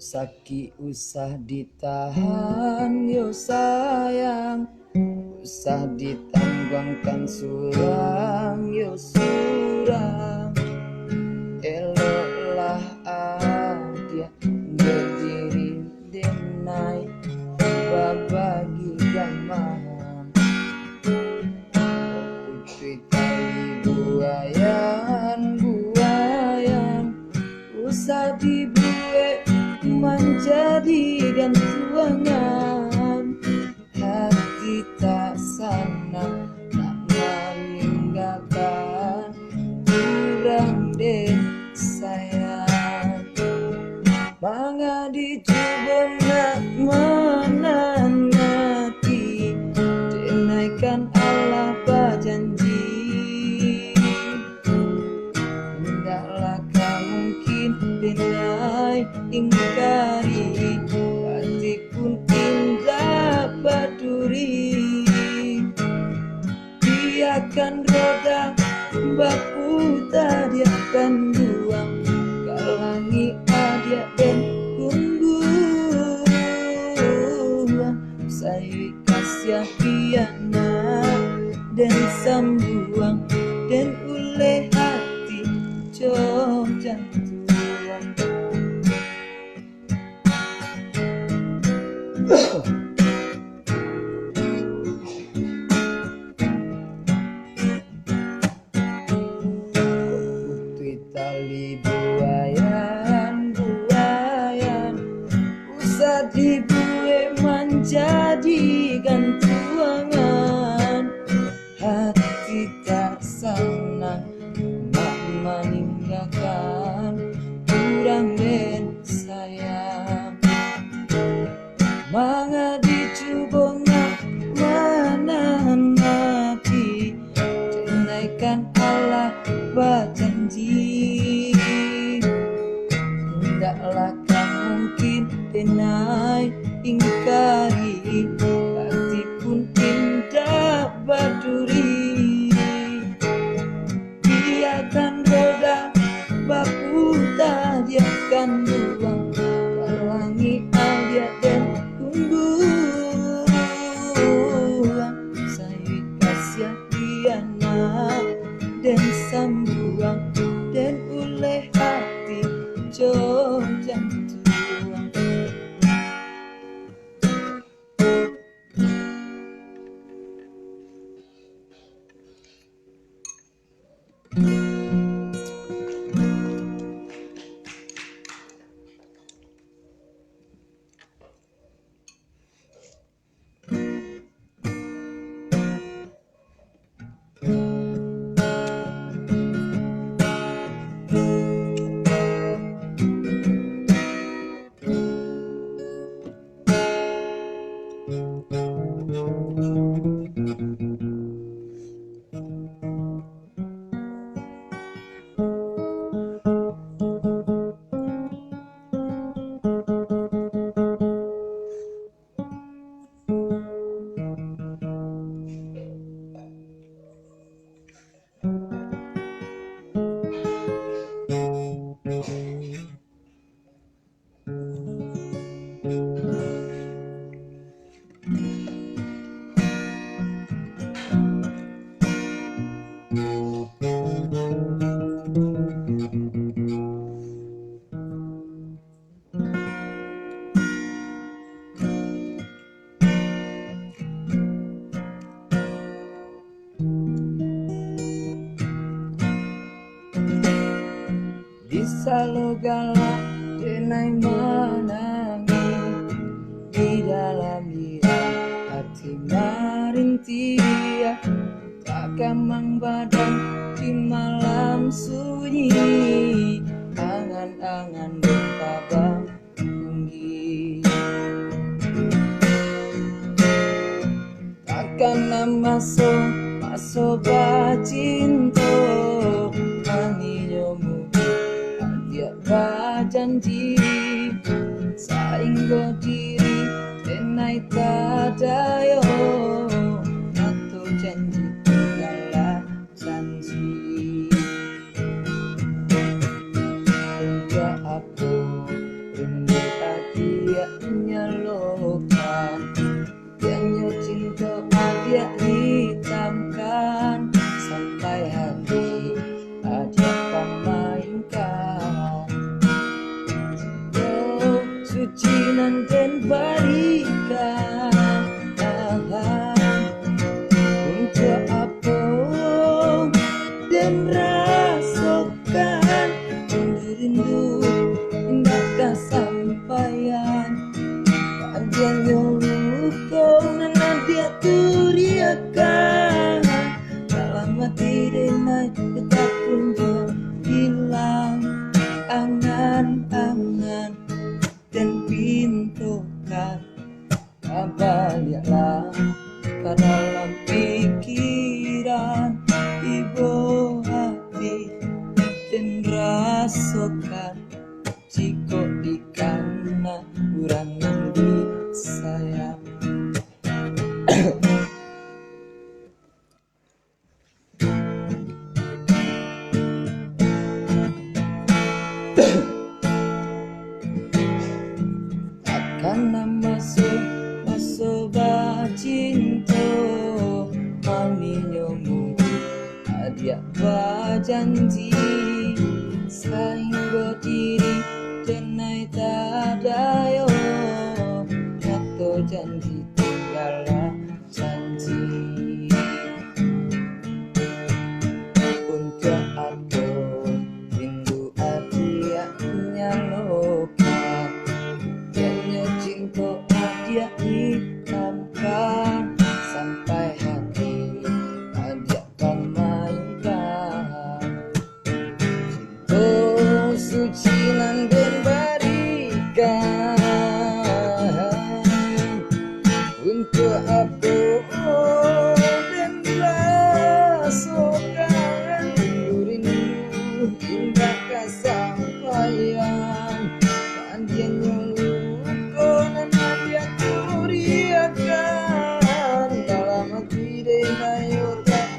Saki usah ditahan yo sayang, usah ditangguangkan surang yo surang. Eloklah dia berdiri denai babagi gamang. Putri tali buayan usah dibuat menjadi gantungan. Hati tak sana nak meninggalkan kurang deh sayang. Mangga dicoba nak menangati, denaikan Allah berjanji. Tidaklah mungkin denai ingkari, hati pun indah berduri. Biarkan roda berputar, dia akan buang galangi adia dan kumbuan. Saya kasih piana dan sambuang, dan oleh hati jauh jantuan. Putri tali buayan usah dibuat menjadi gantungan. Hati tak senang nak meninggalkan kurang dan sayang. Mangga dicoba nak menangati, denaikan Allah berjanji. Tidaklah mungkin denai ingkari, hati pun indah berduri. Biarkan roda berputar, dia akan buang galangi adia dan kumbuan. Saya kasih piana dan sambuang, dan oleh hati jauh jantuan. Selalu galak denai menangis, di dalam diri hati merintih. Takkan mengbadan di malam sunyi, angan-angan bertabang tinggi. Takkan masuk bacinto, anginyomu berjanji. Sainggo diri denai tadayo, atau janji adalah janji. Hingga aku rindu mati denai tetap punjo hilang angan-angan dan pintukan baliaklah ke dalam pikiran ibu hati dan rasakan jika dikana urangan di sayang. Akan masuk cinta malinyomu adia bajanji sehingga diri denai tadayo atau janji tinggallah janji untuk aku rindu adia nyalokan janyo cinta adia hitamkan sampai hati adia pemainkan cinta suci nan den berikan untuk aku dan rasakan rindu hingga kesampaian pandian yang luka nan dia kuriakan dalam hati denai otak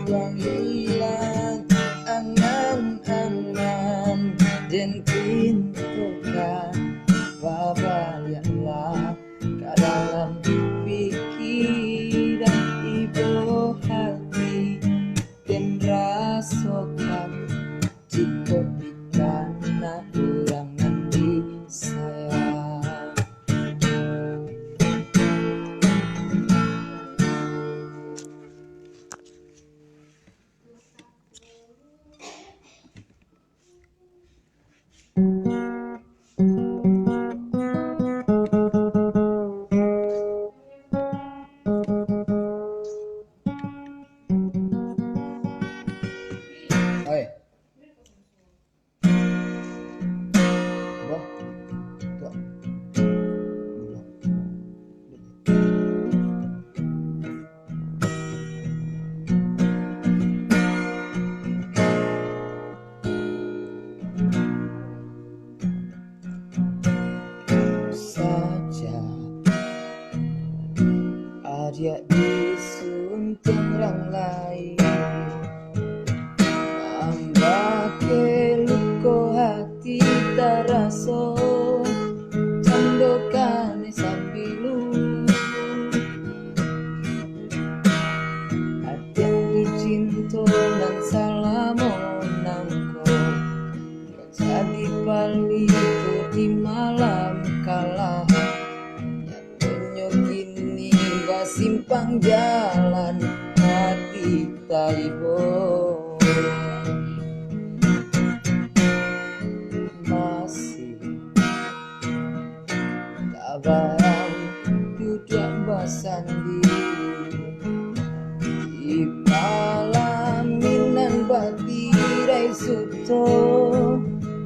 buang hilang angan-angan dan pintukan babaliaklah ke dalam pikiran ibu hati dan rasakan jika dikana urangan di sayang. Oi. Wah. Tuh. Saja adia disunting orang lain ambake luko hati taraso candokan sambilu hati yang cinta nan salamonangko jadi palito di malam kalah nyatanya kini simpang jalan hati taibo masih tak barang duduk basandi di palaminan batirai suto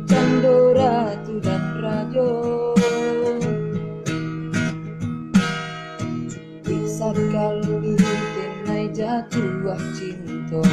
cando ratu dan rajo bisa kali denai jatuh cinta